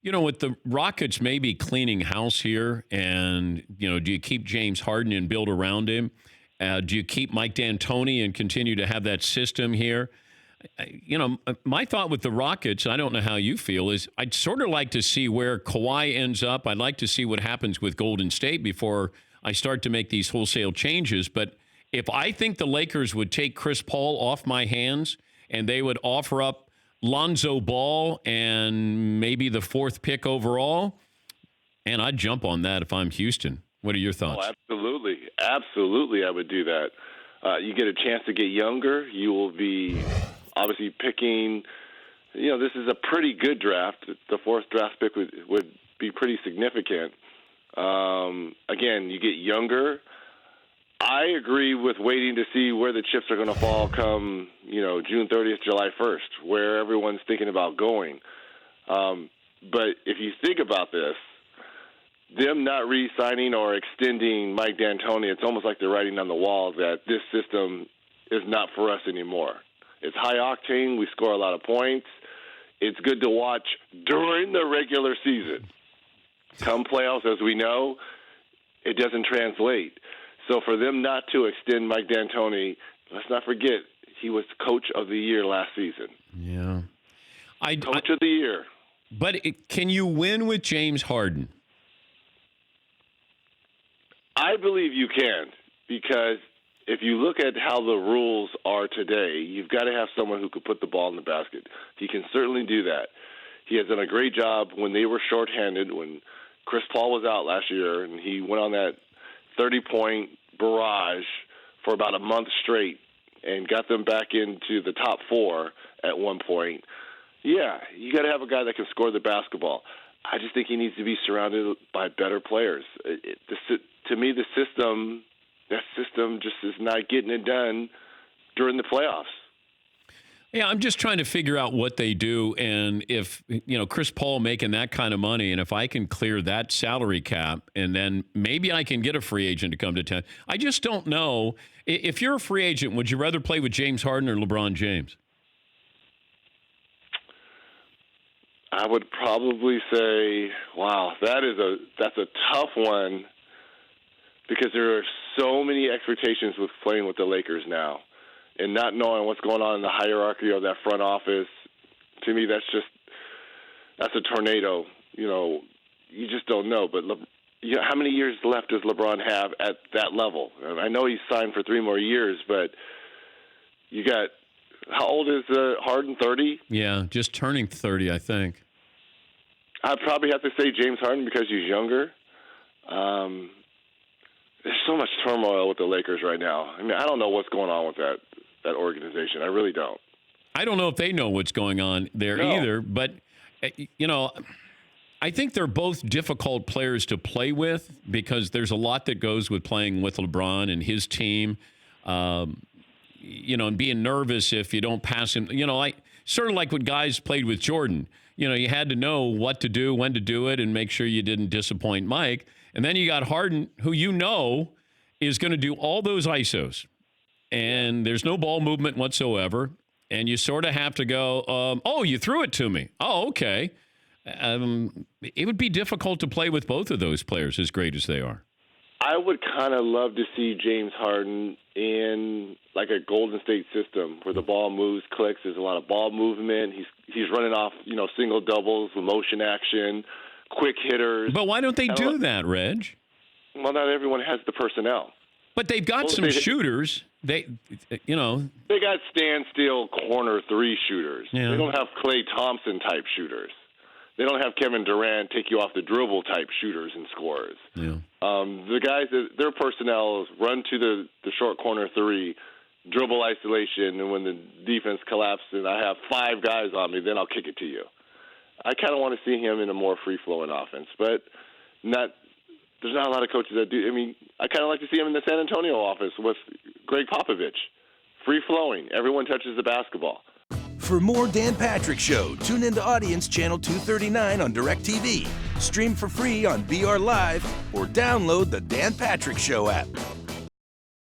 With the Rockets maybe cleaning house here, and, do you keep James Harden and build around him? Do you keep Mike D'Antoni and continue to have that system here? My thought with the Rockets, I don't know how you feel, is I'd sort of like to see where Kawhi ends up. I'd like to see what happens with Golden State before I start to make these wholesale changes. But if I think the Lakers would take Chris Paul off my hands and they would offer up Lonzo Ball and maybe the 4th pick overall, and I'd jump on that if I'm Houston. What are your thoughts? Oh, absolutely. Absolutely, I would do that. You get a chance to get younger. You will be obviously picking, this is a pretty good draft. The 4th draft pick would be pretty significant. Again, you get younger. I agree with waiting to see where the chips are going to fall come, June 30th, July 1st, where everyone's thinking about going. But if you think about this, them not re-signing or extending Mike D'Antoni, it's almost like they're writing on the wall that this system is not for us anymore. It's high octane. We score a lot of points. It's good to watch during the regular season. Come playoffs, as we know, it doesn't translate. So for them not to extend Mike D'Antoni, let's not forget he was Coach of the Year last season. Yeah. Coach of the Year. But can you win with James Harden? I believe you can, because if you look at how the rules are today, you've got to have someone who could put the ball in the basket. He can certainly do that. He has done a great job when they were shorthanded, when Chris Paul was out last year, and he went on that 30-point barrage for about a month straight and got them back into the top 4 at one point. Yeah, you got to have a guy that can score the basketball. I just think he needs to be surrounded by better players. To me, that system just is not getting it done during the playoffs. Yeah, I'm just trying to figure out what they do, and if, Chris Paul making that kind of money, and if I can clear that salary cap, and then maybe I can get a free agent to come to town. I just don't know. If you're a free agent, would you rather play with James Harden or LeBron James? I would probably say, wow, that's a tough one, because there are so many expectations with playing with the Lakers now. And not knowing what's going on in the hierarchy of that front office, to me, that's a tornado. You just don't know. But how many years left does LeBron have at that level? And I know he's signed for 3 more years, but you got, how old is Harden, 30? Yeah, just turning 30, I think. I'd probably have to say James Harden because he's younger. There's so much turmoil with the Lakers right now. I mean, I don't know what's going on with that organization. I really don't. I don't know if they know what's going on there either, but, I think they're both difficult players to play with because there's a lot that goes with playing with LeBron and his team, and being nervous if you don't pass him. Sort of like when guys played with Jordan. You had to know what to do, when to do it, and make sure you didn't disappoint Mike. And then you got Harden, who is going to do all those ISOs. And there's no ball movement whatsoever. And you sort of have to go, you threw it to me. Oh, okay. It would be difficult to play with both of those players, as great as they are. I would kind of love to see James Harden in like a Golden State system where the ball moves, clicks. There's a lot of ball movement. He's running off, single doubles, motion action, quick hitters. But why don't they do that, Reg? Well, not everyone has the personnel. But they've got some shooters. They got standstill corner 3 shooters. Yeah. They don't have Klay Thompson type shooters. They don't have Kevin Durant take you off the dribble type shooters and scorers. Yeah. The guys, their personnel is run to the short corner 3, dribble isolation, and when the defense collapses and I have 5 guys on me, then I'll kick it to you. I kind of want to see him in a more free-flowing offense, but there's not a lot of coaches that do. I mean, I kind of like to see him in the San Antonio office with Greg Popovich. Free-flowing. Everyone touches the basketball. For more Dan Patrick Show, tune into Audience Channel 239 on DirecTV. Stream for free on BR Live or download the Dan Patrick Show app.